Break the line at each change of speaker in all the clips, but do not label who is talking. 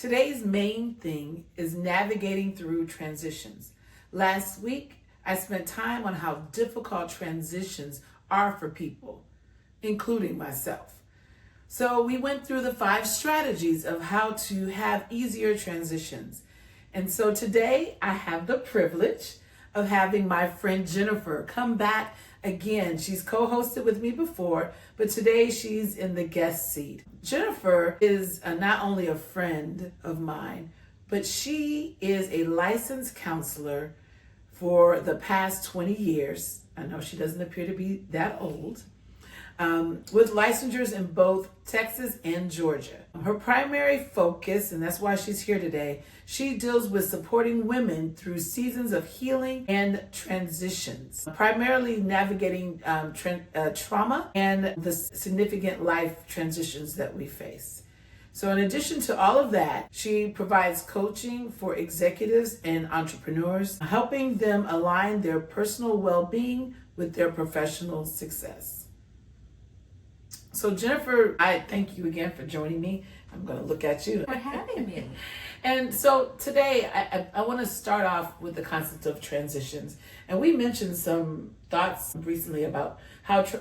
Today's main thing is navigating through transitions. Last week, I spent time on how difficult transitions are for people, including myself. So we went through the 5 strategies of how to have easier transitions. And so today I have the privilege of having my friend Jennifer come back again. She's co-hosted with me before, but today she's in the guest seat. Jennifer is not only a friend of mine, but she is a licensed counselor for the past 20 years. I know she doesn't appear to be that old. With licensures in both Texas and Georgia. Her primary focus, and that's why she's here today, she deals with supporting women through seasons of healing and transitions, primarily navigating trauma and the significant life transitions that we face. So in addition to all of that, she provides coaching for executives and entrepreneurs, helping them align their personal well-being with their professional success. So Jennifer, I thank you again for joining me. I'm going to look at you.
For having me.
And so today I want to start off with the concept of transitions. And we mentioned some thoughts recently about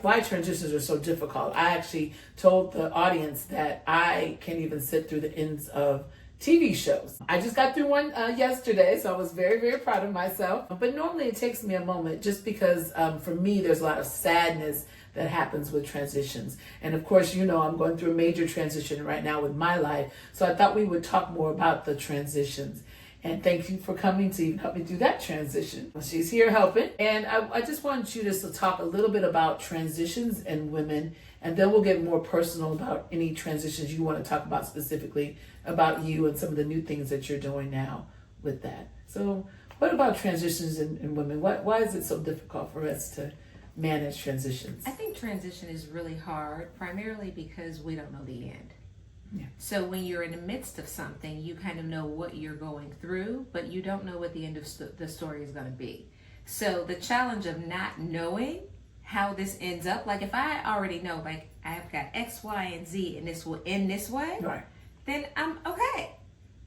why transitions are so difficult. I actually told the audience that I can't even sit through the ends of TV shows. I just got through one yesterday, so I was very, very proud of myself. But normally it takes me a moment just because for me, there's a lot of sadness that happens with transitions. And of course, you know, I'm going through a major transition right now with my life. So I thought we would talk more about the transitions. And thank you for coming to even help me do that transition. She's here helping. And I just want you just to talk a little bit about transitions and women, and then we'll get more personal about any transitions you want to talk about specifically about you and some of the new things that you're doing now with that. So what about transitions in women? Why is it so difficult for us to manage transitions?
I think transition is really hard, primarily because we don't know the end.
Yeah.
So when you're in the midst of something, you kind of know what you're going through, but you don't know what the end of the story is going to be. So the challenge of not knowing how this ends up, like if I already know, like I've got X, Y, and Z, and this will end this way,
Right.
then I'm okay.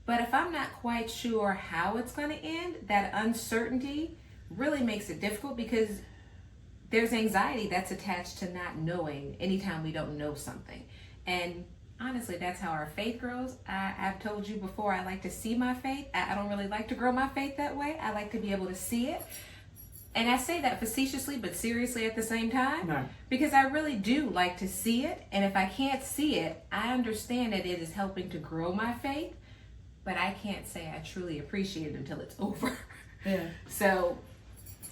But if I'm not quite sure how it's going to end, that uncertainty really makes it difficult because there's anxiety that's attached to not knowing anytime we don't know something. And honestly, that's how our faith grows. I've told you before, I like to see my faith. I don't really like to grow my faith that way. I like to be able to see it. And I say that facetiously, but seriously at the same time,
Right.
Because I really do like to see it. And if I can't see it, I understand that it is helping to grow my faith, but I can't say I truly appreciate it until it's over.
Yeah.
So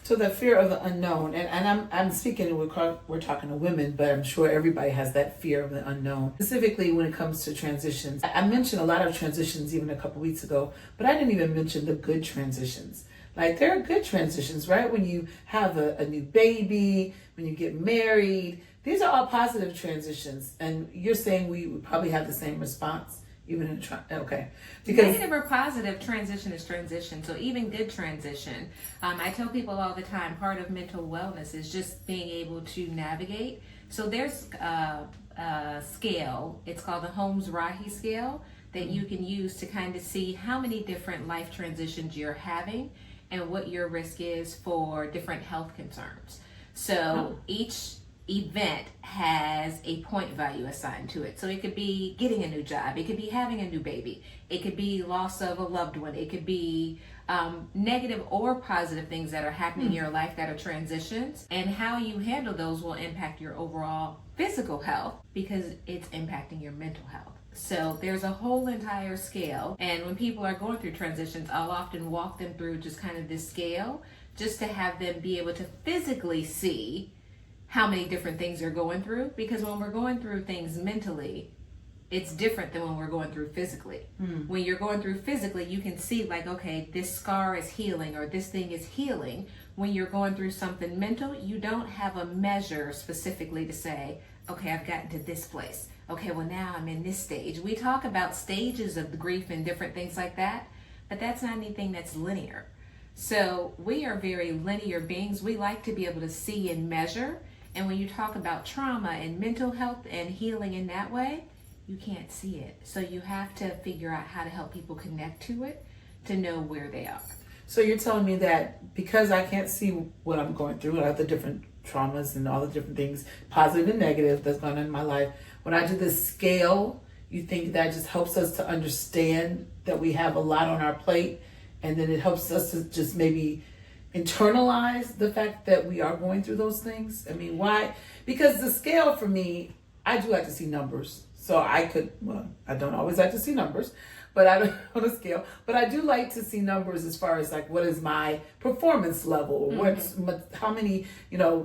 the fear of the unknown, and I'm speaking, we're talking to women, but I'm sure everybody has that fear of the unknown, specifically when it comes to transitions. I mentioned a lot of transitions even a couple weeks ago, but I didn't even mention the good transitions. Like there are good transitions, right? When you have a new baby, when you get married, these are all positive transitions. And you're saying we would probably have the same response? Even in okay,
because negative or positive transition is transition. So even good transition, I tell people all the time, part of mental wellness is just being able to navigate. So there's a scale. It's called the Holmes-Rahe scale that you can use to kind of see how many different life transitions you're having and what your risk is for different health concerns. So each event has a point value assigned to it. So it could be getting a new job, it could be having a new baby, it could be loss of a loved one, it could be negative or positive things that are happening in your life that are transitions, and how you handle those will impact your overall physical health because it's impacting your mental health. So there's a whole entire scale, and when people are going through transitions, I'll often walk them through just kind of this scale just to have them be able to physically see how many different things they're going through, because when we're going through things mentally, it's different than when we're going through physically. When you're going through physically, you can see like, okay, this scar is healing or this thing is healing. When you're going through something mental, you don't have a measure specifically to say, okay, I've gotten to this place. Okay, well now I'm in this stage. We talk about stages of the grief and different things like that, but that's not anything that's linear. So we are very linear beings. We like to be able to see and measure. And when you talk about trauma and mental health and healing in that way, you can't see it. So you have to figure out how to help people connect to it to know where they are.
So you're telling me that because I can't see what I'm going through, all the different traumas and all the different things, positive and negative, that's going on in my life, when I do this scale, you think that just helps us to understand that we have a lot on our plate, and then it helps us to just maybe internalize the fact that we are going through those things? I mean, why? Because the scale for me, I do like to see numbers. So I don't always like to see numbers, but I don't on a scale. But I do like to see numbers as far as like, what is my performance level? How many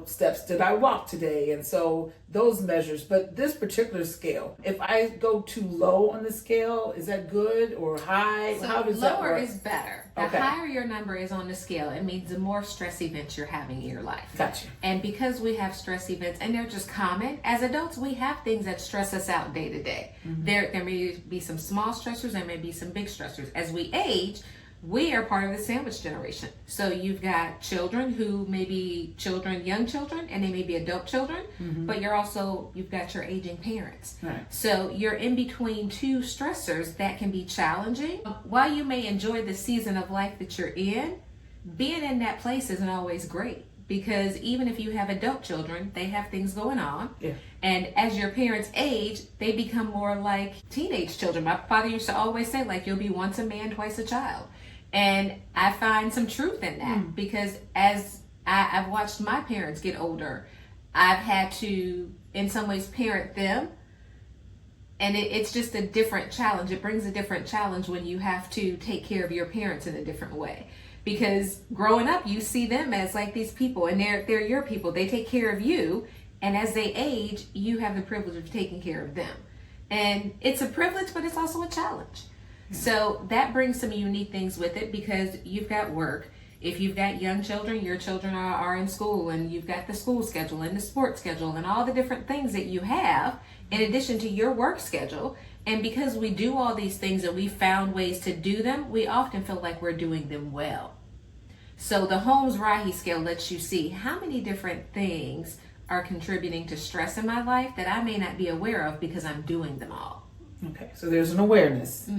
steps did I walk today? And so those measures. But this particular scale, if I go too low on the scale, is that good or high?
So
how does that work?
Lower is better. The higher your number is on the scale, it means the more stress events you're having in your life.
Gotcha.
And because we have stress events, and they're just common, as adults, we have things that stress us out day to day. There may be some small stressors, there may be some big stressors. As we age, we are part of the sandwich generation. So you've got children who may be young children, and they may be adult children, but you've got your aging parents.
Right.
So you're in between two stressors that can be challenging. While you may enjoy the season of life that you're in, being in that place isn't always great, because even if you have adult children, they have things going on.
Yeah.
And as your parents age, they become more like teenage children. My father used to always say, like, you'll be once a man, twice a child. And I find some truth in that, because as I've watched my parents get older, I've had to, in some ways, parent them. And it's just a different challenge. It brings a different challenge when you have to take care of your parents in a different way. Because growing up, you see them as like these people, and they're your people. They take care of you. And as they age, you have the privilege of taking care of them. And it's a privilege, but it's also a challenge. So that brings some unique things with it, because you've got work. If you've got young children, your children are in school, and you've got the school schedule and the sports schedule and all the different things that you have in addition to your work schedule. And because we do all these things and we found ways to do them, we often feel like we're doing them well. So the Holmes-Rahe scale lets you see how many different things are contributing to stress in my life that I may not be aware of because I'm doing them all.
Okay, so there's an awareness.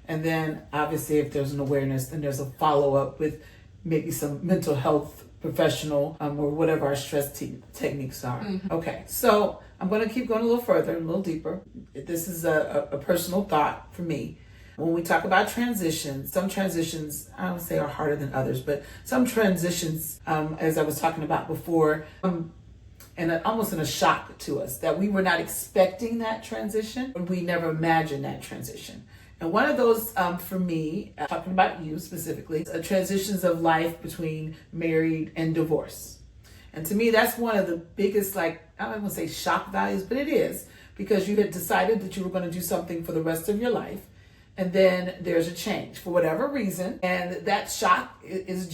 And then obviously if there's an awareness, then there's a follow-up with maybe some mental health professional or whatever our stress techniques are. Okay, so I'm going to keep going a little further, a little deeper. This is a personal thought for me. When we talk about transitions, some transitions, I would say, are harder than others, but some transitions, as I was talking about before, and almost in a shock to us, that we were not expecting that transition, and we never imagined that transition. And one of those, for me, talking about you specifically, transitions of life between married and divorce. And to me, that's one of the biggest, I don't want to say shock values, but it is, because you had decided that you were going to do something for the rest of your life. And then there's a change for whatever reason. And that shock is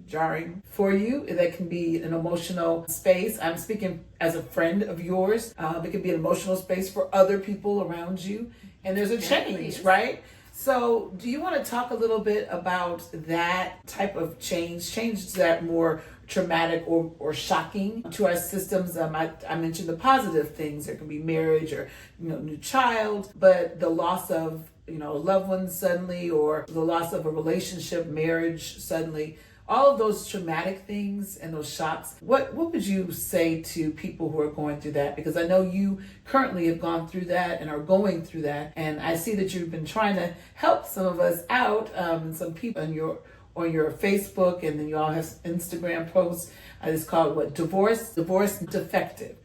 jarring for you. That can be an emotional space. I'm speaking as a friend of yours. It can be an emotional space for other people around you. And there's a change, right? So do you want to talk a little bit about that type of change that more traumatic or shocking to our systems? I mentioned the positive things. There can be marriage or new child, but the loss of a loved one suddenly, or the loss of a relationship, marriage suddenly, all of those traumatic things and those shocks. What would you say to people who are going through that? Because I know you currently have gone through that and are going through that, and I see that you've been trying to help some of us out, some people on your Facebook, and then you all have Instagram posts. It's called Divorce Defective.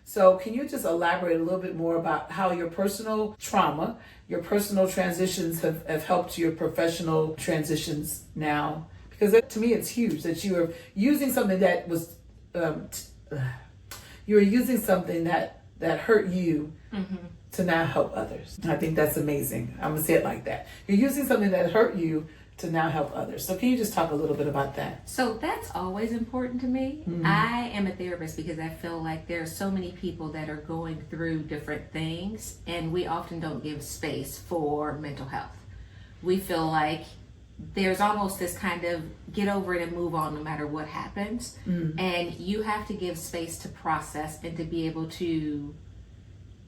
So can you just elaborate a little bit more about how your personal trauma, your personal transitions have helped your professional transitions now? Because to me, it's huge that you are using something that was, you were using something that hurt you to now help others. I think that's amazing. I'm going to say it like that. You're using something that hurt you to now help others. So can you just talk a little bit about that?
So that's always important to me. I am a therapist because I feel like there are so many people that are going through different things, and we often don't give space for mental health. We feel like there's almost this kind of get over it and move on no matter what happens. And you have to give space to process and to be able to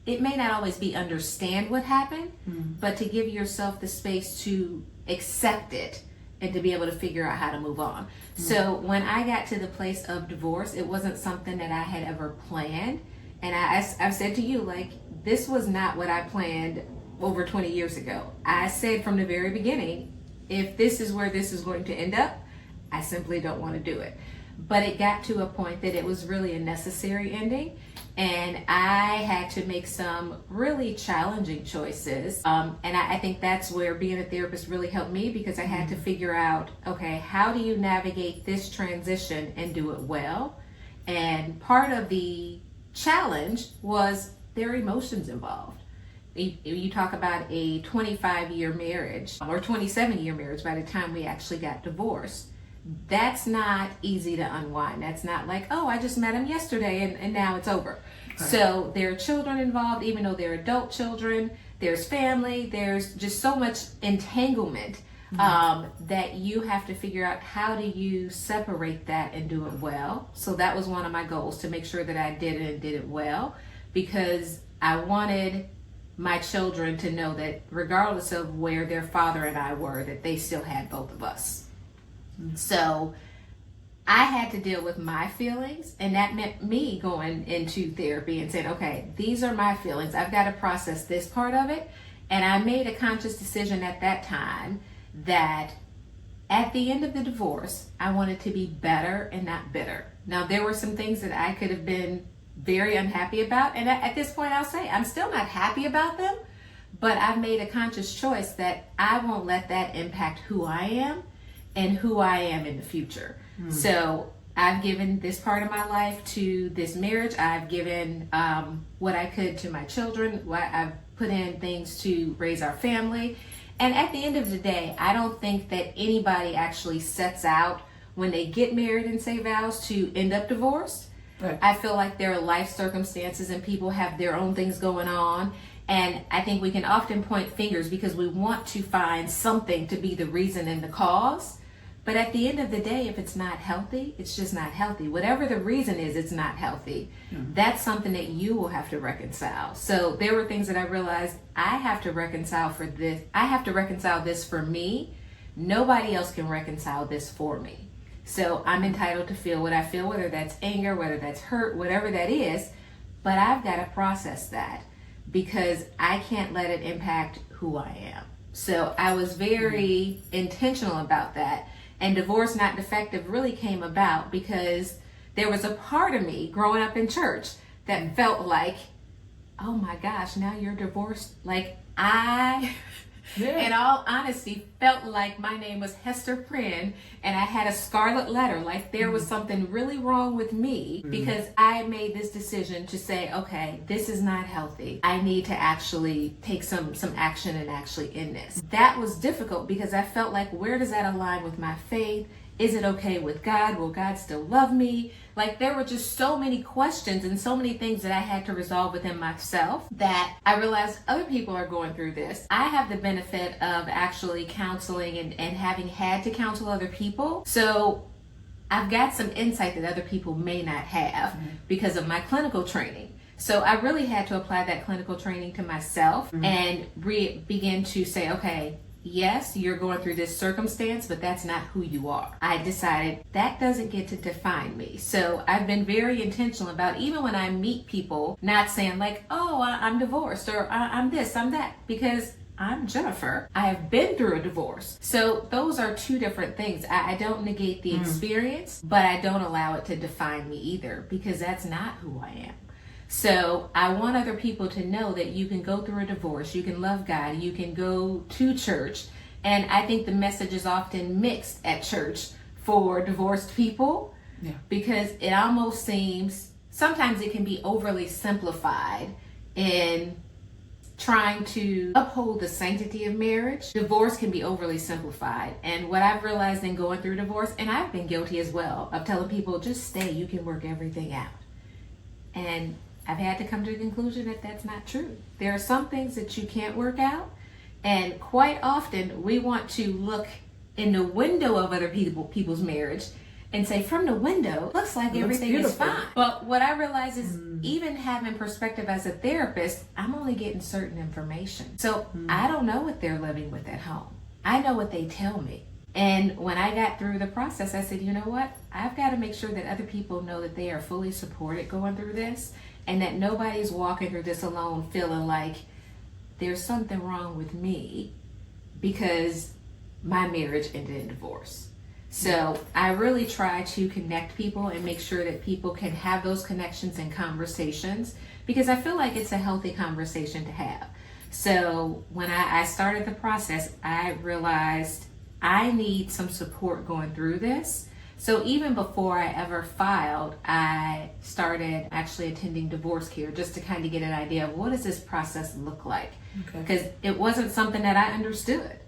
it may not always be understand what happened, but to give yourself the space to accept it and to be able to figure out how to move on. So when I got to the place of divorce, it wasn't something that I had ever planned. And I've said to you, like, this was not what I planned over 20 years ago. I said from the very beginning, if this is where this is going to end up, I simply don't want to do it. But it got to a point that it was really a necessary ending. And I had to make some really challenging choices. And I think that's where being a therapist really helped me, because I had to figure out, okay, how do you navigate this transition and do it well? And part of the challenge was there are emotions involved. You talk about a 25-year marriage or 27-year marriage by the time we actually got divorced. That's not easy to unwind. That's not like, oh, I just met him yesterday and now it's over. Right. So there are children involved, even though they're adult children. There's family. There's just so much entanglement that you have to figure out how do you separate that and do it well. So that was one of my goals, to make sure that I did it and did it well, because I wanted my children to know that regardless of where their father and I were, that they still had both of us. So I had to deal with my feelings, and that meant me going into therapy and saying, okay, these are my feelings. I've got to process this part of it. And I made a conscious decision at that time that at the end of the divorce, I wanted to be better and not bitter. Now, there were some things that I could have been very unhappy about. And at this point, I'll say I'm still not happy about them, but I've made a conscious choice that I won't let that impact who I am and who I am in the future. So I've given this part of my life to this marriage. I've given what I could to my children. I've put in things to raise our family. And at the end of the day, I don't think that anybody actually sets out when they get married and say vows to end up divorced. Right. I feel like there are life circumstances and people have their own things going on. And I think we can often point fingers because we want to find something to be the reason and the cause. But at the end of the day, if it's not healthy, it's just not healthy. Whatever the reason is, it's not healthy. That's something that you will have to reconcile. So there were things that I realized I have to reconcile for this. I have to reconcile this for me. Nobody else can reconcile this for me. So I'm entitled to feel what I feel, whether that's anger, whether that's hurt, whatever that is. But I've got to process that because I can't let it impact who I am. So I was very intentional about that. And Divorce Not Defective really came about because there was a part of me growing up in church that felt like, oh my gosh, now you're divorced. Like in all honesty, felt like my name was Hester Prynne and I had a scarlet letter. Like there was something really wrong with me because I made this decision to say, okay, this is not healthy. I need to actually take some action and actually end this. That was difficult because I felt like, where does that align with my faith? Is it okay with God? Will God still love me? Like there were just so many questions and so many things that I had to resolve within myself that I realized other people are going through this. I have the benefit of actually counseling and having had to counsel other people. So I've got some insight that other people may not have because of my clinical training. So I really had to apply that clinical training to myself and begin to say, okay, yes, you're going through this circumstance, but that's not who you are. I decided that doesn't get to define me. So I've been very intentional about, even when I meet people, not saying like, oh, I'm divorced or I'm this, I'm that, because I'm Jennifer. I have been through a divorce. So those are two different things. I don't negate the experience, but I don't allow it to define me either, because that's not who I am. So I want other people to know that you can go through a divorce, you can love God, you can go to church. And I think the message is often mixed at church for divorced people because it almost seems, sometimes it can be overly simplified in trying to uphold the sanctity of marriage. Divorce can be overly simplified. And what I've realized in going through divorce, and I've been guilty as well, of telling people, just stay, you can work everything out. And I've had to come to the conclusion that that's not true. There are some things that you can't work out, and quite often we want to look in the window of other people's marriage and say, from the window, looks like everything is fine. But what I realize is even having perspective as a therapist, I'm only getting certain information. So I don't know what they're living with at home. I know what they tell me. And when I got through the process, I said, you know what? I've got to make sure that other people know that they are fully supported going through this, and that nobody's walking through this alone feeling like there's something wrong with me because my marriage ended in divorce. So I really try to connect people and make sure that people can have those connections and conversations, because I feel like it's a healthy conversation to have. So when I started the process, I realized I need some support going through this. So even before I ever filed, I started actually attending divorce care just to kind of get an idea of what does this process look like? Because it wasn't something that I understood.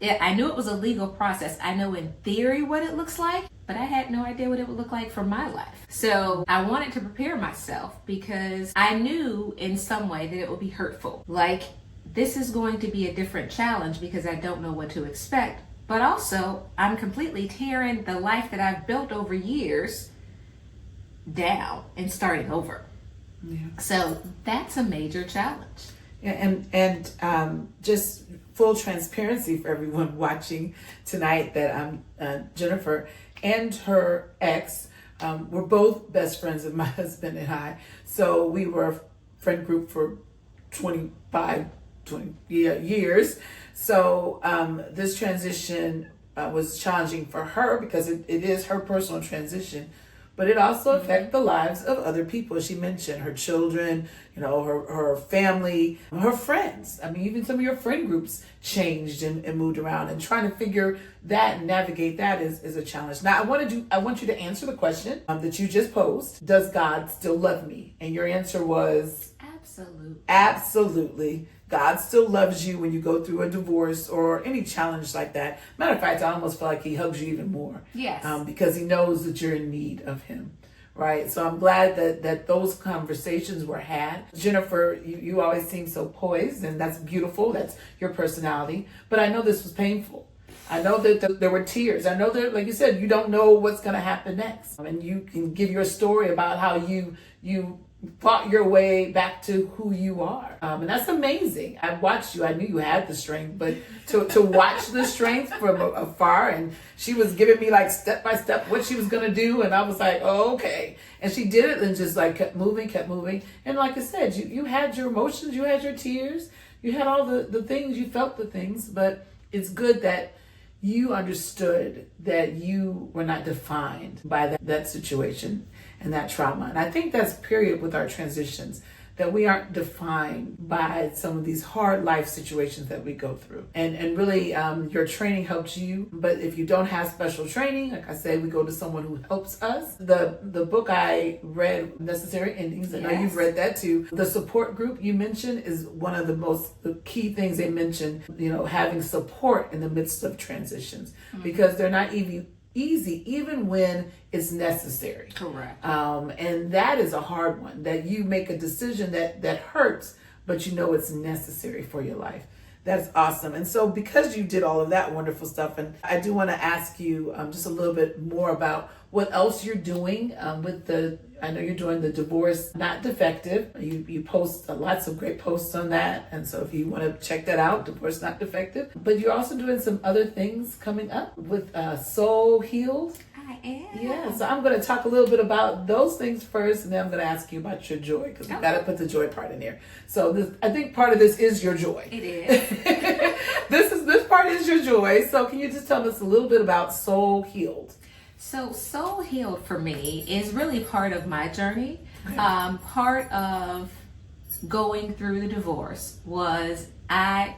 I knew it was a legal process. I know in theory what it looks like, but I had no idea what it would look like for my life. So I wanted to prepare myself because I knew in some way that it would be hurtful. Like, this is going to be a different challenge because I don't know what to expect. But also, I'm completely tearing the life that I've built over years down and starting over. Yeah. So that's a major challenge.
Yeah, and just full transparency for everyone watching tonight, that Jennifer and her ex were both best friends of my husband and I. So we were a friend group for 20 years. So this transition was challenging for her because it is her personal transition, but it also affected the lives of other people. She mentioned her children, her family, her friends. I mean, even some of your friend groups changed and moved around, and trying to figure that and navigate that is a challenge. Now, I want you to answer the question that you just posed. Does God still love me? And your answer was
absolutely.
Absolutely. God still loves you when you go through a divorce or any challenge like that. Matter of fact, I almost feel like he hugs you even more.
Yes.
Because he knows that you're in need of him. Right. So I'm glad that those conversations were had. Jennifer, you always seem so poised, and that's beautiful. That's your personality. But I know this was painful. I know that there were tears. I know that, like you said, you don't know what's going to happen next. And you can give your story about how you fought your way back to who you are. And that's amazing. I watched you. I knew you had the strength, but to watch the strength from afar, and she was giving me like step by step what she was going to do. And I was like, oh, okay. And she did it and just like kept moving. And like I said, you had your emotions, you had your tears, you had all the things, you felt the things, but it's good that you understood that you were not defined by that situation and that trauma. And I think that's period with our transitions, that we aren't defined by some of these hard life situations that we go through. And really, your training helps you. But if you don't have special training, like I said, we go to someone who helps us. The book I read, Necessary Endings, I know you've read that too. The support group you mentioned is one of the key things they mentioned, having support in the midst of transitions, because they're not easy even when it's necessary.
Correct.
And that is a hard one, that you make a decision that hurts, but it's necessary for your life. That's awesome. And so because you did all of that wonderful stuff, and I do want to ask you just a little bit more about what else you're doing I know you're doing the Divorce Not Defective. You post lots of great posts on that. And so if you want to check that out, Divorce Not Defective. But you're also doing some other things coming up with Soul Healed.
I am.
Yeah, so I'm going to talk a little bit about those things first, and then I'm going to ask you about your joy, because we've got to put the joy part in there. So I think part of this is your joy.
It is.
This part is your joy. So can you just tell us a little bit about Soul Healed?
So Soul Healed for me is really part of my journey. Okay. Part of going through the divorce was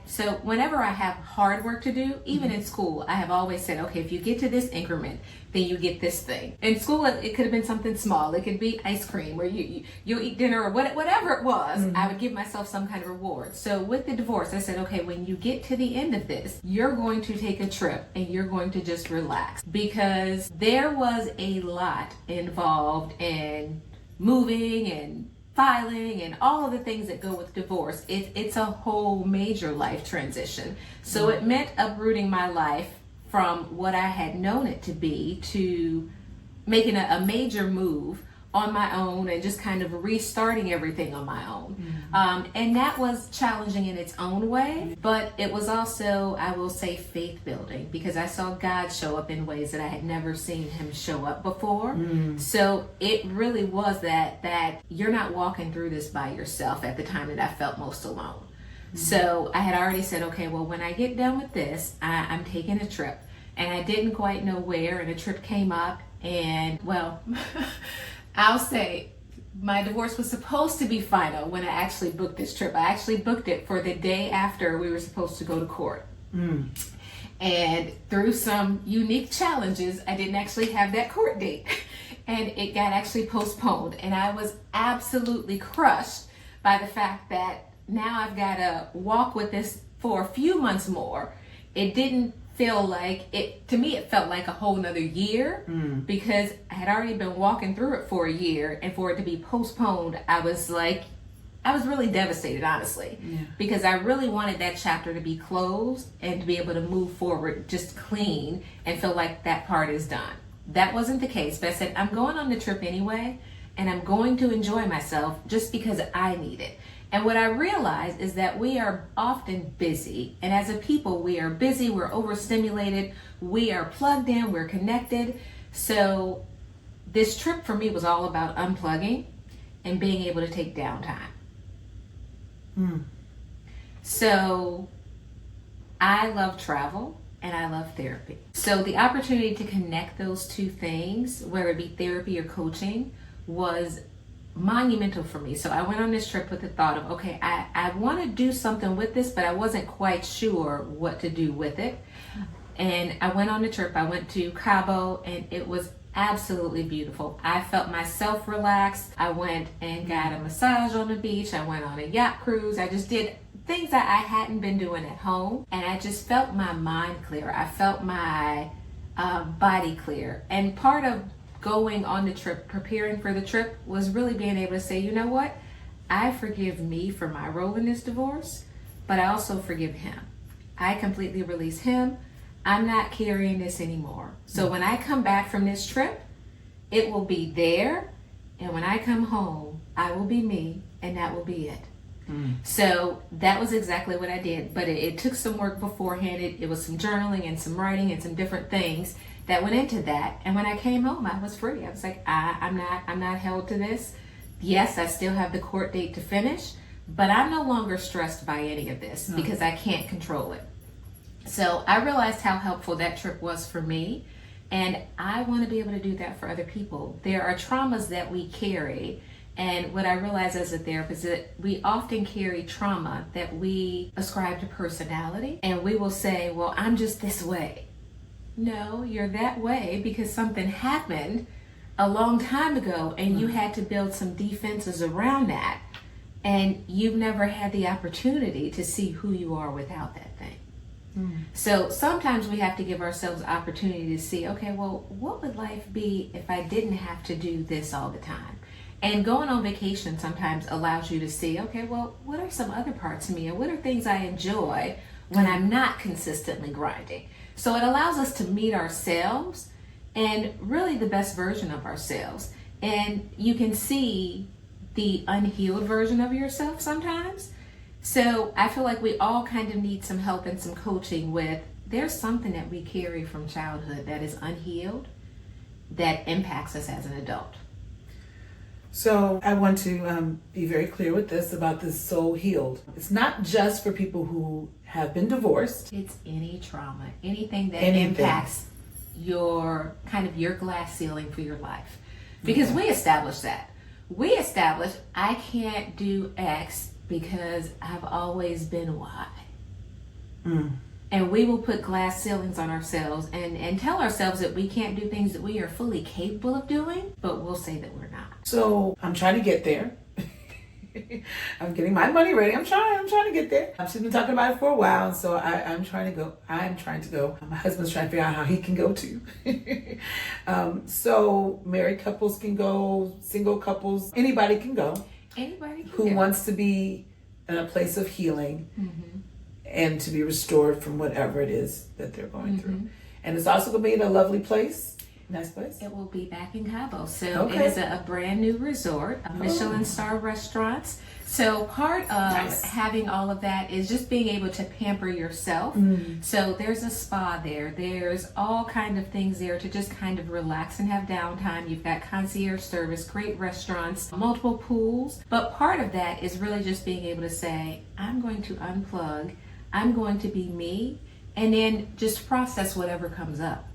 so whenever I have hard work to do, even in school, I have always said, okay, if you get to this increment, then you get this thing. In school, it could have been something small. It could be ice cream, or you'll eat dinner, or whatever it was. I would give myself some kind of reward. So with the divorce, I said, okay, when you get to the end of this, you're going to take a trip and you're going to just relax, because there was a lot involved in moving and filing and all of the things that go with divorce. It's a whole major life transition. So it meant uprooting my life from what I had known it to be to making a major move on my own and just kind of restarting everything on my own. And that was challenging in its own way, but it was also, I will say, faith building, because I saw God show up in ways that I had never seen him show up before. So it really was that you're not walking through this by yourself at the time that I felt most alone. So I had already said, okay, well, when I get done with this, I'm taking a trip. And I didn't quite know where, and a trip came up, and well, I'll say my divorce was supposed to be final when I actually booked this trip. I actually booked it for the day after we were supposed to go to court. And through some unique challenges, I didn't actually have that court date. And it got actually postponed. And I was absolutely crushed by the fact that now I've got to walk with this for a few months more. It didn't feel like it, to me, it felt like a whole nother year, because I had already been walking through it for a year, and for it to be postponed, I was really devastated, honestly, because I really wanted that chapter to be closed and to be able to move forward just clean and feel like that part is done. That wasn't the case, but I said, I'm going on the trip anyway, and I'm going to enjoy myself just because I need it. And what I realize is that we are often busy, and as a people, we are busy, we're overstimulated, we are plugged in, we're connected. So this trip for me was all about unplugging and being able to take downtime. So I love travel and I love therapy. So the opportunity to connect those two things, whether it be therapy or coaching, was monumental for me. So I went on this trip with the thought of, okay, I want to do something with this, but I wasn't quite sure what to do with it. And I went on the trip. I went to Cabo, and it was absolutely beautiful. I felt myself relaxed. I went and got a massage on the beach. I went on a yacht cruise. I just did things that I hadn't been doing at home, and I just felt my mind clear. I felt my body clear. And part of going on the trip, preparing for the trip, was really being able to say, you know what? I forgive me for my role in this divorce, but I also forgive him. I completely release him. I'm not carrying this anymore. So when I come back from this trip, it will be there. And when I come home, I will be me, and that will be it. So that was exactly what I did. But it took some work beforehand. It was some journaling and some writing and some different things that went into that. And when I came home, I was free. I was like, I'm not held to this. Yes, I still have the court date to finish, but I'm no longer stressed by any of this because I can't control it. So I realized how helpful that trip was for me, and I want to be able to do that for other people. There are traumas that we carry, and what I realize as a therapist is that we often carry trauma that we ascribe to personality, and we will say, well, I'm just this way. No, you're that way because something happened a long time ago, and you had to build some defenses around that, and you've never had the opportunity to see who you are without that thing. So sometimes we have to give ourselves opportunity to see, okay, well, what would life be if I didn't have to do this all the time? And going on vacation sometimes allows you to see, okay, well, what are some other parts of me, and what are things I enjoy when I'm not consistently grinding? So it allows us to meet ourselves and really the best version of ourselves. And you can see the unhealed version of yourself sometimes. So I feel like we all kind of need some help and some coaching with, there's something that we carry from childhood that is unhealed that impacts us as an adult.
So I want to be very clear with this about this soul healed. It's not just for people who have been divorced.
It's any trauma, anything that impacts your glass ceiling for your life. Because we established that. We established I can't do X because I've always been Y. And we will put glass ceilings on ourselves and tell ourselves that we can't do things that we are fully capable of doing, but we'll say that we're not. So
I'm trying to get there. I'm getting my money ready. I'm trying to get there. She's been talking about it for a while, and so I'm trying to go. My husband's trying to figure out how he can go too. So married couples can go, single couples, anybody can go.
Anybody can
who wants to be in a place of healing and to be restored from whatever it is that they're going through. And it's also going to be in a lovely place. Nice place.
It will be back in Cabo. So
Okay.
it is a brand new resort, a Michelin star restaurants. So part of
Nice.
having all of that is just being able to pamper yourself. So there's a spa there. There's all kind of things there to just kind of relax and have downtime. You've got concierge service, great restaurants, multiple pools. But part of that is really just being able to say, I'm going to unplug. I'm going to be me. And then just process whatever comes up.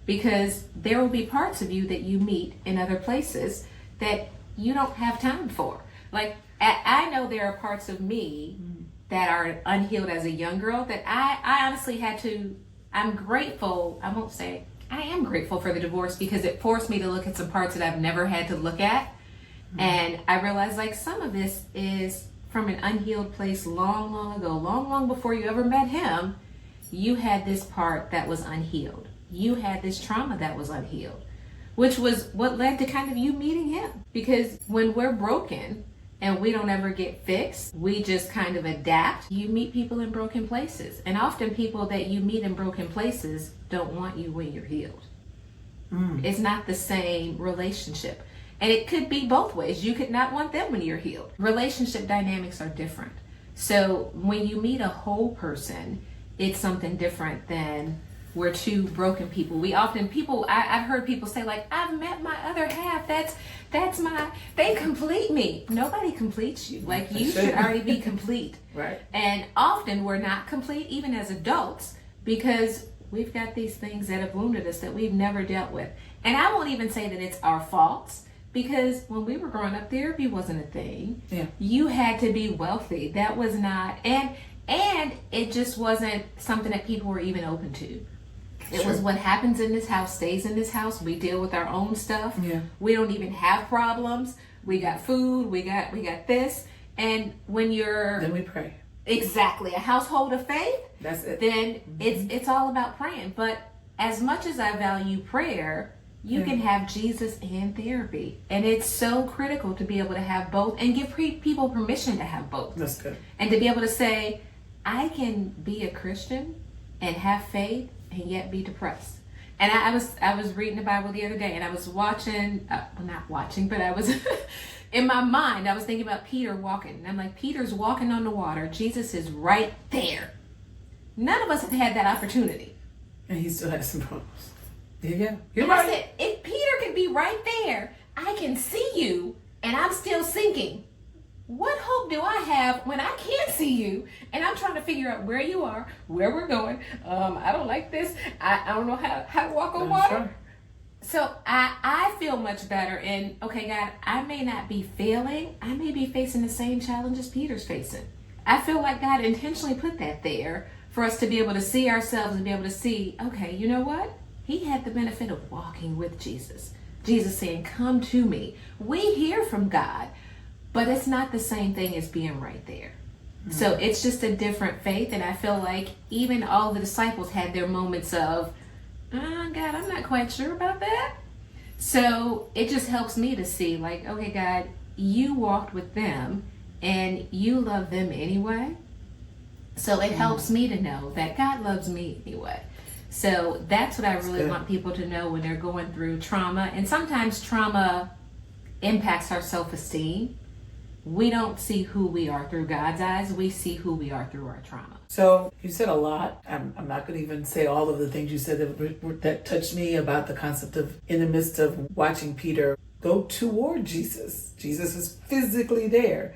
Because there will be parts of you that you meet in other places that you don't have time for. Like, I know there are parts of me that are unhealed as a young girl that I honestly had to, I'm grateful, I won't say, I am grateful for the divorce because it forced me to look at some parts that I've never had to look at. And I realized like some of this is from an unhealed place long, long ago, long before you ever met him. You had this part that was unhealed. You had this trauma that was unhealed, which was what led to kind of you meeting him. Because when we're broken and we don't ever get fixed, we just kind of adapt. You meet people in broken places. And often people that you meet in broken places don't want you when you're healed. It's not the same relationship. And it could be both ways. You could not want them when you're healed. Relationship dynamics are different. So when you meet a whole person, it's something different than we're two broken people. I've heard people say like, I've met my other half. That's they complete me. Nobody completes you. Like you should already be complete.
Right.
And often we're not complete, even as adults, because we've got these things that have wounded us that we've never dealt with. And I won't even say that it's our faults, because when we were growing up, therapy wasn't a thing.
Yeah.
You had to be wealthy. That was not, and it just wasn't something that people were even open to. It was what happens in this house stays in this house. We deal with our own stuff.
Yeah.
We don't even have problems. We got food. We got this. And when you're
Then we pray.
exactly a household of faith,
That's it.
then it's all about praying. But as much as I value prayer, you can have Jesus and therapy. And it's so critical to be able to have both and give people permission to have both.
That's good.
And to be able to say, I can be a Christian and have faith and yet be depressed. And I was reading the Bible the other day, and I was watching, not watching, but I was, in my mind, I was thinking about Peter walking. And I'm like, Peter's walking on the water. Jesus is right there. None of us have had that opportunity.
And he still has some problems. Yeah. You're
And I
right.
said, if Peter can be right there, I can see you, and I'm still sinking. What hope do I have when I can't see you and I'm trying to figure out where you are, where we're going? I don't like this. I don't know how to walk on water.
Sure.
So I feel much better. And okay, God, I may not be failing. I may be facing the same challenges Peter's facing. I feel like God intentionally put that there for us to be able to see ourselves and be able to see, okay, you know what? He had the benefit of walking with Jesus. Jesus saying, come to me. We hear from God. But it's not the same thing as being right there. So it's just a different faith. And I feel like even all the disciples had their moments of, oh, God, I'm not quite sure about that. So it just helps me to see like, okay, God, you walked with them and you love them anyway. So it helps me to know that God loves me anyway. So that's what I really want people to know when they're going through trauma. And sometimes trauma impacts our self-esteem. We don't see who we are through God's eyes. We see who we are through our trauma.
So you said a lot. I'm not going to even say all of the things you said that touched me about the concept of in the midst of watching Peter go toward Jesus. Jesus was physically there,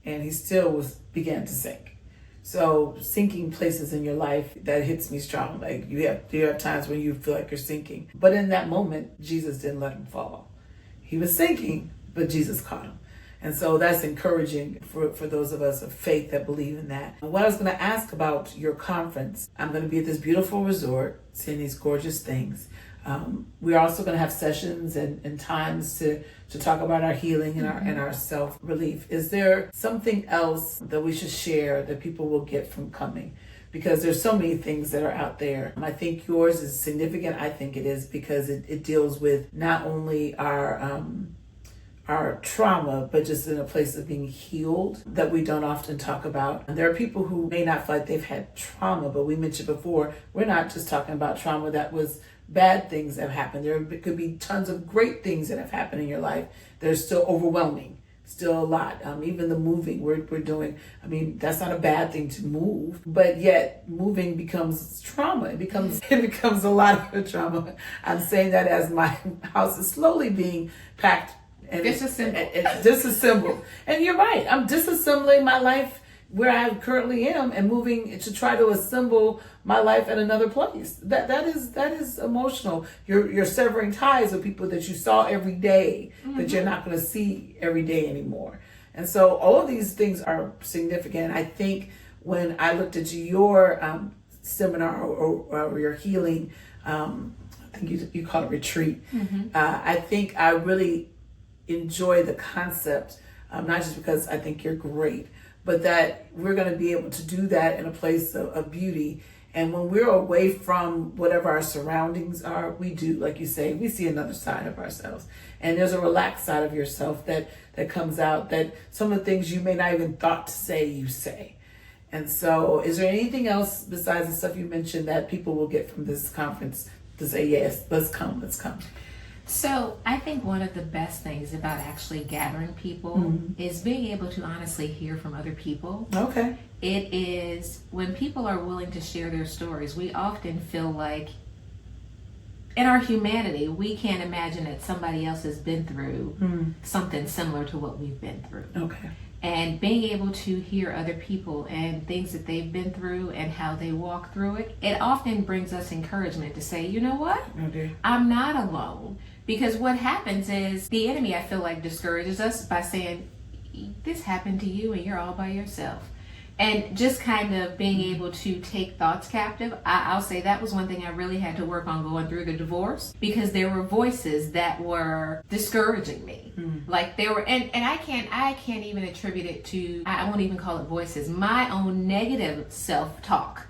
and he still began to sink. So sinking places in your life, that hits me strong. Like you have times when you feel like you're sinking, but in that moment, Jesus didn't let him fall. He was sinking, but Jesus caught him. And so that's encouraging for those of us of faith that believe in that. What I was going to ask about your conference, I'm going to be at this beautiful resort, seeing these gorgeous things. We're also going to have sessions and times to talk about our healing and our self-relief. Is there something else that we should share that people will get from coming? Because there's so many things that are out there. I think yours is significant. I think it is because it deals with not only our trauma, but just in a place of being healed that we don't often talk about. And there are people who may not feel like they've had trauma, but we mentioned before, we're not just talking about trauma that was bad things that have happened. There could be tons of great things that have happened in your life that are still overwhelming. Still a lot. Even the moving we're doing. I mean, that's not a bad thing to move, but yet moving becomes trauma. It becomes a lot of trauma. I'm saying that as my house is slowly being packed and disassembled. And you're right. I'm disassembling my life where I currently am and moving to try to assemble my life at another place. That is emotional. You're severing ties with people that you saw every day that you're not going to see every day anymore. And so all of these things are significant. I think when I looked at your seminar or your healing, I think you call it retreat. I think I really enjoy the concept, not just because I think you're great, but that we're going to be able to do that in a place of beauty. And when we're away from whatever our surroundings are, we do, like you say, we see another side of ourselves. And there's a relaxed side of yourself that comes out, that some of the things you may not even thought to say, you say. And so is there anything else besides the stuff you mentioned that people will get from this conference to say, yes, let's come.
So I think one of the best things about actually gathering people is being able to honestly hear from other people.
Okay.
It is when people are willing to share their stories, we often feel like in our humanity, we can't imagine that somebody else has been through something similar to what we've been through.
Okay.
And being able to hear other people and things that they've been through and how they walk through it, it often brings us encouragement to say, you know what?
Okay.
I'm not alone. Because what happens is the enemy, I feel like, discourages us by saying, this happened to you and you're all by yourself. And just kind of being able to take thoughts captive. I'll say that was one thing I really had to work on going through the divorce, because there were voices that were discouraging me. Like there were, and I can't even attribute it to, I won't even call it voices, my own negative self-talk.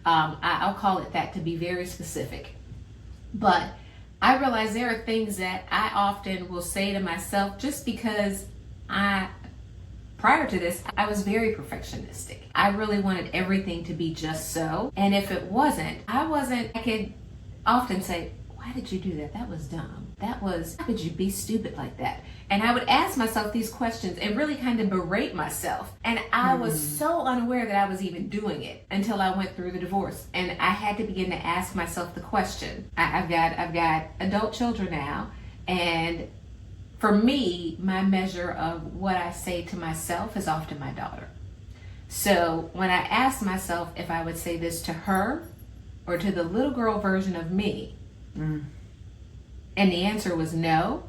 I'll call it that to be very specific. But I realize there are things that I often will say to myself just because prior to this, I was very perfectionistic. I really wanted everything to be just so. And if it wasn't, I could often say, why did you do that? That was dumb. How could you be stupid like that? And I would ask myself these questions and really kind of berate myself. And I was so unaware that I was even doing it until I went through the divorce. And I had to begin to ask myself the question. I've got adult children now, and for me, my measure of what I say to myself is often my daughter. So when I asked myself if I would say this to her or to the little girl version of me, and the answer was no,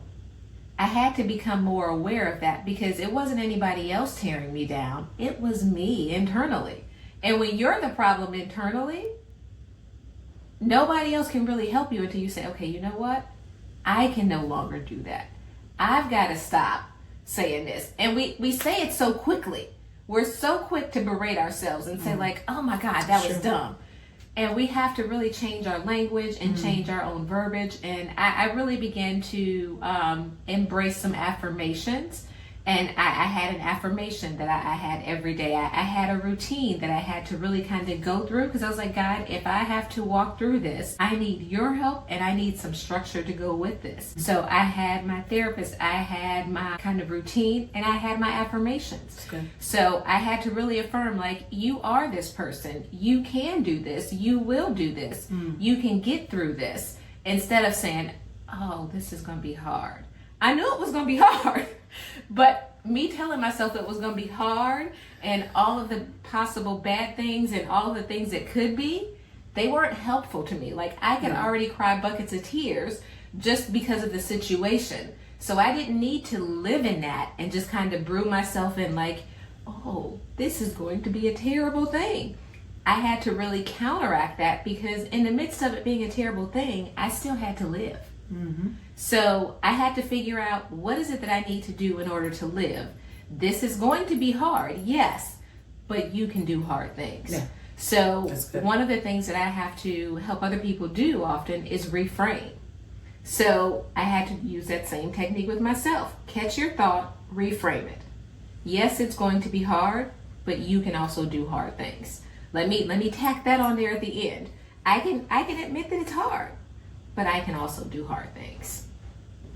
I had to become more aware of that, because it wasn't anybody else tearing me down. It was me internally. And when you're the problem internally, nobody else can really help you until you say, okay, you know what? I can no longer do that. I've got to stop saying this. And we say it so quickly. We're so quick to berate ourselves and say like, oh my God, that was dumb. And we have to really change our language and change our own verbiage. And I really began to embrace some affirmations. And I had an affirmation that I had every day. I had a routine that I had to really kind of go through, because I was like, God, if I have to walk through this, I need your help and I need some structure to go with this. So I had my therapist, I had my kind of routine, and I had my affirmations. Okay. So I had to really affirm, like, you are this person. You can do this. You will do this. You can get through this. Instead of saying, oh, this is going to be hard. I knew it was going to be hard. But me telling myself it was going to be hard and all of the possible bad things and all of the things that could be, they weren't helpful to me. Like, I could already cry buckets of tears just because of the situation. So I didn't need to live in that and just kind of brew myself in like, oh, this is going to be a terrible thing. I had to really counteract that, because in the midst of it being a terrible thing, I still had to live. So I had to figure out, what is it that I need to do in order to live? This is going to be hard, yes, but you can do hard things. Yeah. So one of the things that I have to help other people do often is reframe. So I had to use that same technique with myself. Catch your thought, reframe it. Yes, it's going to be hard, but you can also do hard things. Let me tack that on there at the end. I can admit that it's hard, but I can also do hard things.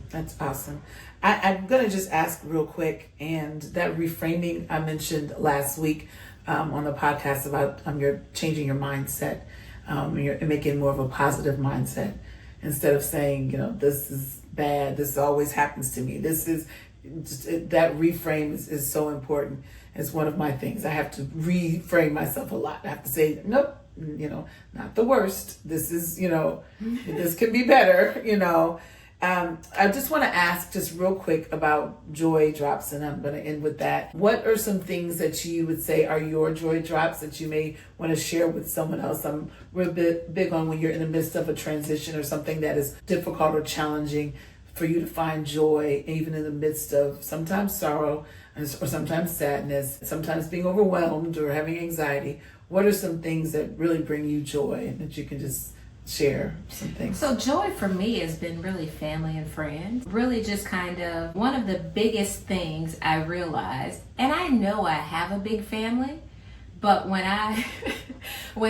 That's awesome. I'm going to just ask real quick, and that reframing I mentioned last week on the podcast about you're changing your mindset, you're making more of a positive mindset instead of saying, this is bad, this always happens to me. This is that reframe is so important. It's one of my things. I have to reframe myself a lot. I have to say, nope, not the worst. This is, this can be better, I just want to ask just real quick about joy drops, and I'm going to end with that. What are some things that you would say are your joy drops that you may want to share with someone else? I'm real big on when you're in the midst of a transition or something that is difficult or challenging, for you to find joy, even in the midst of sometimes sorrow or sometimes sadness, sometimes being overwhelmed or having anxiety. What are some things that really bring you joy that you can just share some things?
So joy for me has been really family and friends. Really just kind of one of the biggest things I realized, and I know I have a big family, but when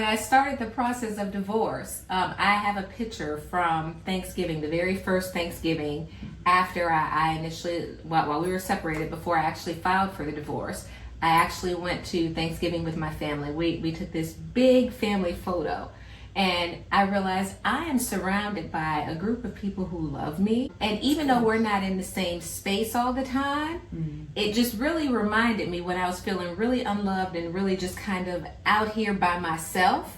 I started the process of divorce, I have a picture from Thanksgiving, the very first Thanksgiving after I initially, while we were separated, before I actually filed for the divorce. I actually went to Thanksgiving with my family. We took this big family photo. And I realized I am surrounded by a group of people who love me. And even though we're not in the same space all the time, it just really reminded me when I was feeling really unloved and really just kind of out here by myself,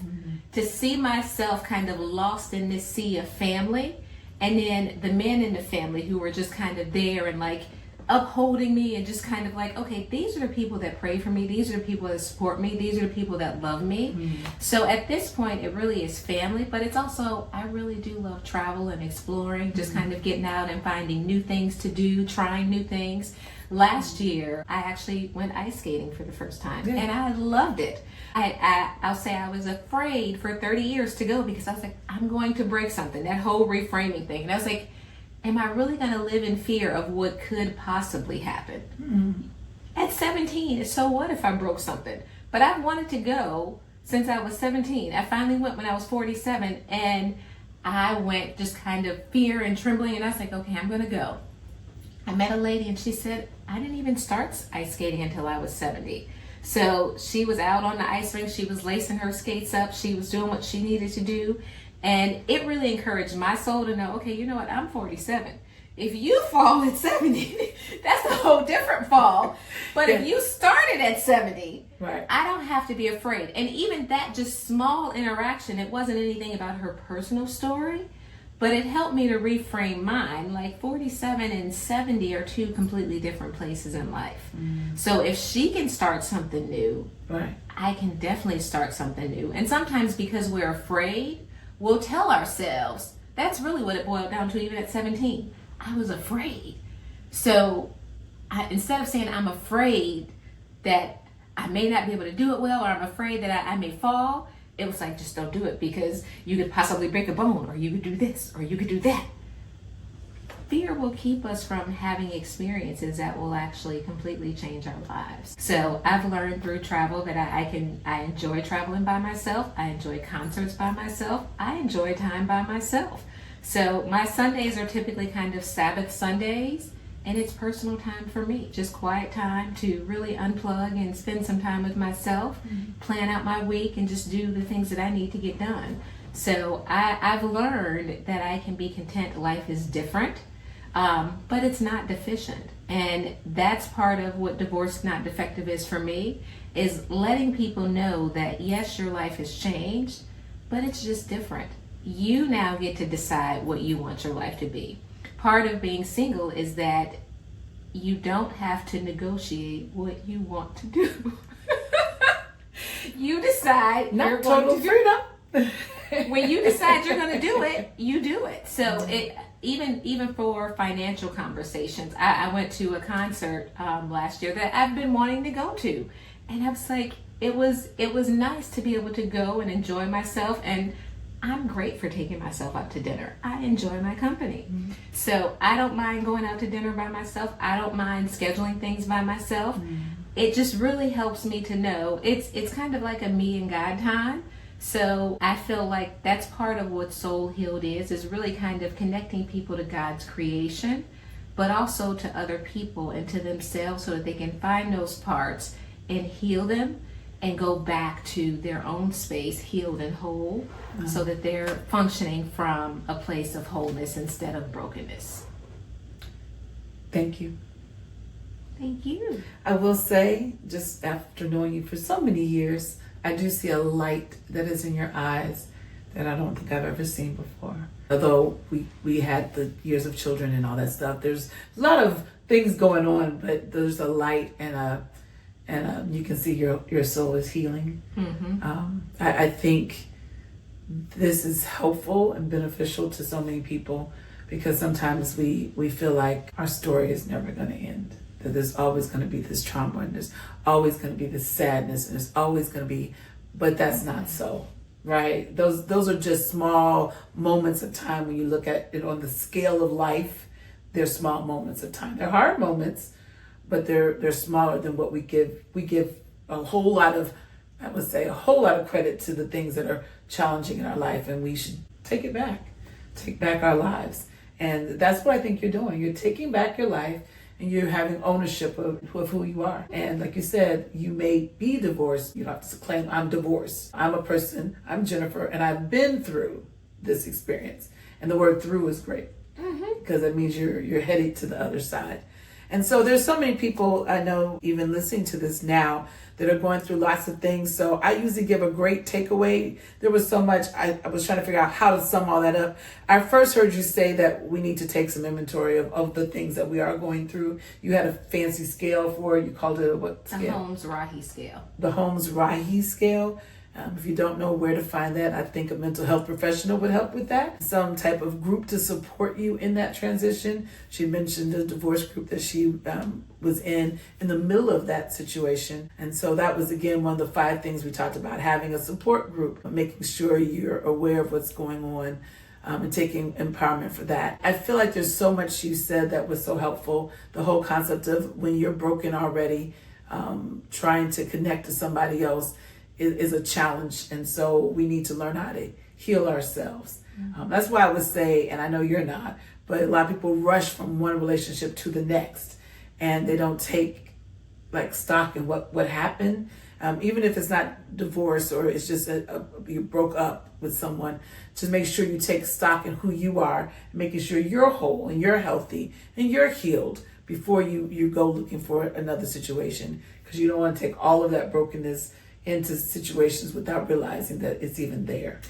to see myself kind of lost in this sea of family. And then the men in the family who were just kind of there and like upholding me and just kind of like, okay, these are the people that pray for me, these are the people that support me, these are the people that love me. So at this point it really is family, but it's also, I really do love travel and exploring, just kind of getting out and finding new things to do, trying new things. Last year I actually went ice skating for the first time, and I loved it. I'll say I was afraid for 30 years to go because I was like, I'm going to break something, that whole reframing thing. And I was like, am I really going to live in fear of what could possibly happen? At 17, so what if I broke something? But I've wanted to go since I was 17. I finally went when I was 47, and I went just kind of fear and trembling, and I was like, okay, I'm going to go. I met a lady, and she said, I didn't even start ice skating until I was 70. So she was out on the ice rink, she was lacing her skates up, she was doing what she needed to do. And it really encouraged my soul to know, okay, you know what, I'm 47. If you fall at 70, that's a whole different fall. But if you started at 70,
right,
I don't have to be afraid. And even that just small interaction, it wasn't anything about her personal story, but it helped me to reframe mine. Like 47 and 70 are two completely different places in life. So if she can start something new,
right,
I can definitely start something new. And sometimes because we're afraid, we'll tell ourselves, that's really what it boiled down to even at 17. I was afraid. So instead of saying I'm afraid that I may not be able to do it well, or I'm afraid that I may fall, it was like, just don't do it because you could possibly break a bone, or you could do this, or you could do that. Fear will keep us from having experiences that will actually completely change our lives. So I've learned through travel that I enjoy traveling by myself. I enjoy concerts by myself. I enjoy time by myself. So my Sundays are typically kind of Sabbath Sundays, and it's personal time for me. Just quiet time to really unplug and spend some time with myself, plan out my week, and just do the things that I need to get done. So I've learned that I can be content. Life is different. But it's not deficient. And that's part of what Divorce Not Defective is for me, is letting people know that yes, your life has changed, but it's just different. You now get to decide what you want your life to be. Part of being single is that you don't have to negotiate what you want to do. You decide
not total freedom.
When you decide you're going to do it, you do it. So even for financial conversations, I went to a concert last year that I've been wanting to go to, and I was like, it was nice to be able to go and enjoy myself. And I'm great for taking myself out to dinner. I enjoy my company. So I don't mind going out to dinner by myself. I don't mind scheduling things by myself. It just really helps me to know it's kind of like a me and God time. So I feel like that's part of what Soul Healed is really kind of connecting people to God's creation, but also to other people and to themselves so that they can find those parts and heal them and go back to their own space, healed and whole, so that they're functioning from a place of wholeness instead of brokenness.
Thank you.
Thank you.
I will say, just after knowing you for so many years, I do see a light that is in your eyes that I don't think I've ever seen before. Although we had the years of children and all that stuff, there's a lot of things going on, but there's a light and you can see your soul is healing.
Mm-hmm.
I think this is helpful and beneficial to so many people because sometimes we feel like our story is never going to end. That there's always going to be this trauma and there's always going to be this sadness and there's always going to be, but that's not so, right? Those are just small moments of time when you look at it on the scale of life. They're small moments of time. They're hard moments, but they're smaller than what we give. We give a whole lot of, I would say, a whole lot of credit to the things that are challenging in our life, and we should take it back, take back our lives. And that's what I think you're doing. You're taking back your life and you're having ownership of who you are. And like you said, you may be divorced. You don't have to claim I'm divorced. I'm a person, I'm Jennifer, and I've been through this experience. And the word through is great because that means you're headed to the other side. And so there's so many people I know even listening to this now that are going through lots of things. So I usually give a great takeaway. There was so much, I was trying to figure out how to sum all that up. I first heard you say that we need to take some inventory of the things that we are going through. You had a fancy scale for it. You called it what scale?
The Holmes-Rahe scale.
The Holmes-Rahe scale. If you don't know where to find that, I think a mental health professional would help with that. Some type of group to support you in that transition. She mentioned the divorce group that she was in the middle of that situation. And so that was, again, one of the 5 things we talked about, having a support group, making sure you're aware of what's going on and taking empowerment for that. I feel like there's so much you said that was so helpful. The whole concept of when you're broken already, trying to connect to somebody else is a challenge, and so we need to learn how to heal ourselves. That's why I would say, and I know you're not, but a lot of people rush from one relationship to the next, and they don't take like stock in what happened. Even if it's not divorce or it's just you broke up with someone, just make sure you take stock in who you are, making sure you're whole and you're healthy and you're healed before you go looking for another situation, because you don't want to take all of that brokenness into situations without realizing that it's even there.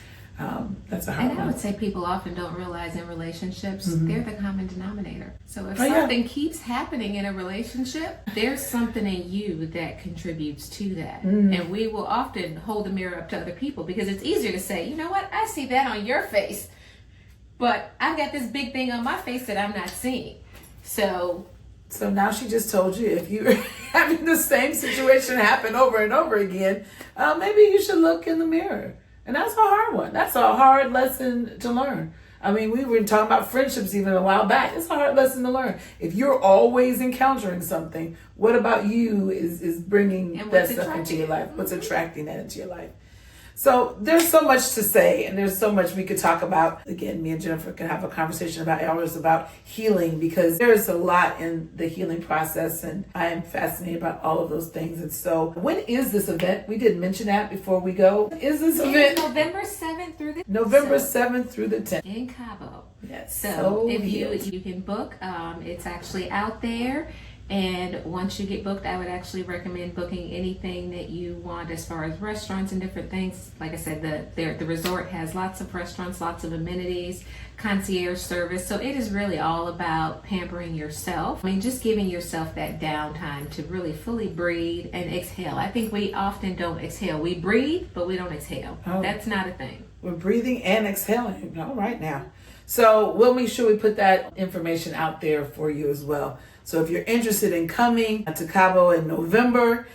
That's a hard one.
And I would say people often don't realize in relationships, they're the common denominator. So if something keeps happening in a relationship, there's something in you that contributes to that. And we will often hold the mirror up to other people because it's easier to say, you know what, I see that on your face, but I've got this big thing on my face that I'm not seeing. So
now she just told you, if you're having the same situation happen over and over again, maybe you should look in the mirror. And that's a hard one. That's a hard lesson to learn. I mean, we were talking about friendships even a while back. It's a hard lesson to learn. If you're always encountering something, what about you is bringing that stuff into your life? What's attracting that into your life? So there's so much to say, and there's so much we could talk about. Again, me and Jennifer can have a conversation about hours about healing, because there's a lot in the healing process, and I am fascinated about all of those things. And so when is this event? We didn't mention that before we go. Is this event?
November 7th through the 10th.
November 7th through the 10th.
In Cabo.
Yes.
So if you can book, it's actually out there. And once you get booked, I would actually recommend booking anything that you want as far as restaurants and different things. Like I said, the resort has lots of restaurants, lots of amenities, concierge service. So it is really all about pampering yourself. I mean, just giving yourself that downtime to really fully breathe and exhale. I think we often don't exhale. We breathe, but we don't exhale. Oh, that's not a thing.
We're breathing and exhaling. All right now. So we'll make sure we put that information out there for you as well. So if you're interested in coming to Cabo in November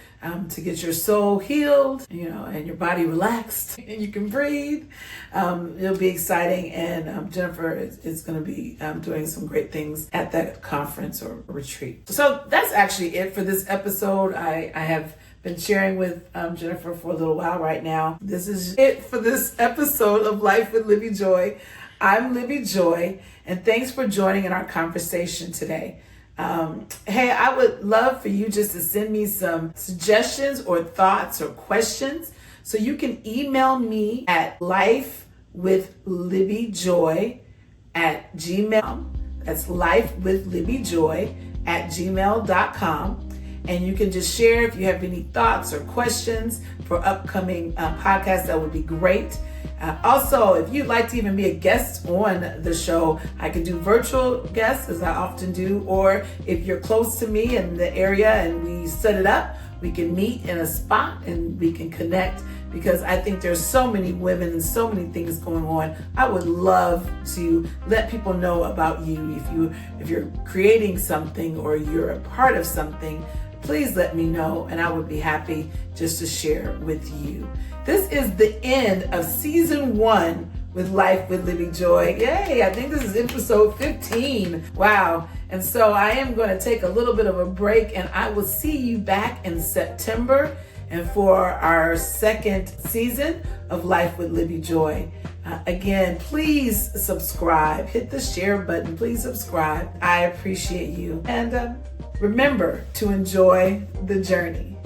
to get your soul healed, and your body relaxed and you can breathe, it'll be exciting. And Jennifer is going to be doing some great things at that conference or retreat. So that's actually it for this episode. I have been sharing with Jennifer for a little while right now. This is it for this episode of Life with Libby Joy. I'm Libby Joy, and thanks for joining in our conversation today. Hey, I would love for you just to send me some suggestions or thoughts or questions. So you can email me at lifewithlibbyjoy@gmail.com. That's lifewithlibbyjoy@gmail.com. And you can just share if you have any thoughts or questions for upcoming podcasts. That would be great. Also, if you'd like to even be a guest on the show, I can do virtual guests, as I often do, or if you're close to me in the area and we set it up, we can meet in a spot and we can connect, because I think there's so many women and so many things going on. I would love to let people know about you. If you're creating something or you're a part of something, please let me know, and I would be happy just to share with you. This is the end of season 1 with Life with Libby Joy. Yay, I think this is episode 15. Wow. And so I am going to take a little bit of a break, and I will see you back in September and for our second season of Life with Libby Joy. Again, please subscribe. Hit the share button. Please subscribe. I appreciate you. And remember to enjoy the journey.